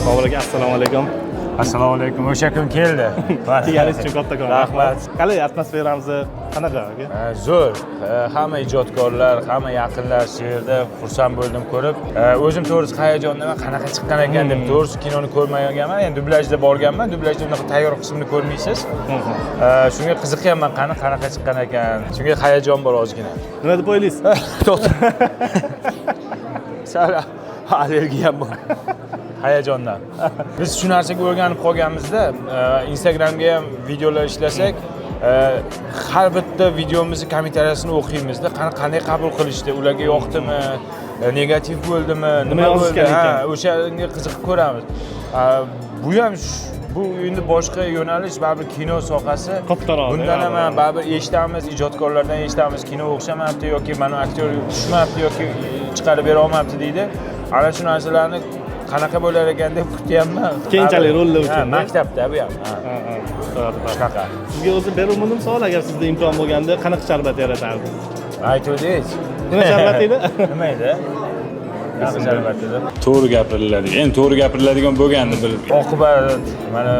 Bobur aka, assalomu alaykum. Assalomu alaykum. O'sha kun keldi. Kelganingiz uchun kattakon rahmat. Qalay, atmosferamiz qanaqa aka? Zo'r. Hamma ijodkorlar, hamma yaqinlar shu yerda xursand bo'ldim ko'rib. O'zim to'g'risi hayajondaman, qanaqa chiqqan ekan deb. To'g'risi kinoni ko'rmaganman. Endi dublajda borganman. Dublajda unaqa tayyor qismini ko'rmaysiz. Shunga qiziqyapman, qanaqa chiqqan ekan. Shunga hayajon bor ozgina. Nima deb o'ylaysiz? Sal allergiyam bor. Hayajondan. Biz shu narsaga o'rganib qolganmizda, Instagramga ham videolar ishlasak, har bitta videomizni kommentariyasini o'qiymizda, qanday qabul qilishdi, ularga yoqdimi, negativ bo'ldimi, nima bo'ldi, o'shanga qiziqib ko'ramiz. Bu endi boshqa yo'nalish, baribir kino sohasi. Bundan ham baribir eshitamiz, ijodkorlardan eshitamiz, kino o'xshamayapti yoki mana aktyor tushmayapti yoki chiqarib bera olmayapti deydi. Ana shu narsalarni qanaqa bo'lar ekan deb kutyapman. Keyinchalik rollar uchun. Maktabda bu ham. Shunaqa. Sizga o'zi berilmadim savol, agar sizda imkon bo'lganda qanaqa sharbat yaratardingiz? Aytdingiz. Nima sharbat edi? Nima edi? Nima sharbat edi? To'g'ri gapiriladi. Endi to'g'ri gapiriladigan bo'lgandi bilib. Oqibat, mana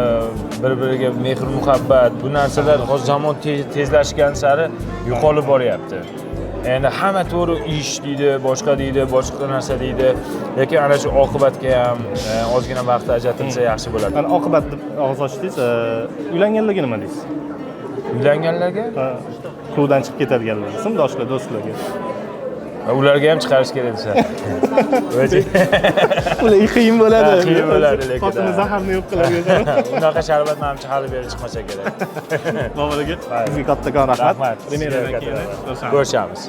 bir-biriga mehr muhabbat, bu narsalar hozir zamon tezlashgan sari yo'qolib boryapti. Endi hamma to'g'ri ish deydi, boshqa narsa deydi. Lekin ana shu oqibatga ham ozgina vaqt ajratilsa yaxshi bo'ladi. Mana oqibat deb og'iz ochdingiz, uylanganlarga nima deysiz? Uylanganlarga? Klubdan chiqib ketadiganlar, sindoshlar, do'stlarga. Ularga ham chiqarish kerak desa. Ular qiyin bo'ladi. Qiyin bo'ladi lekin. Xotini zaharni yo'q qiladi. Unaqa sharbat menimcha hali beri chiqmasa kerak. Bobur aka, sizga kattakon rahmat. Ko'rishamiz.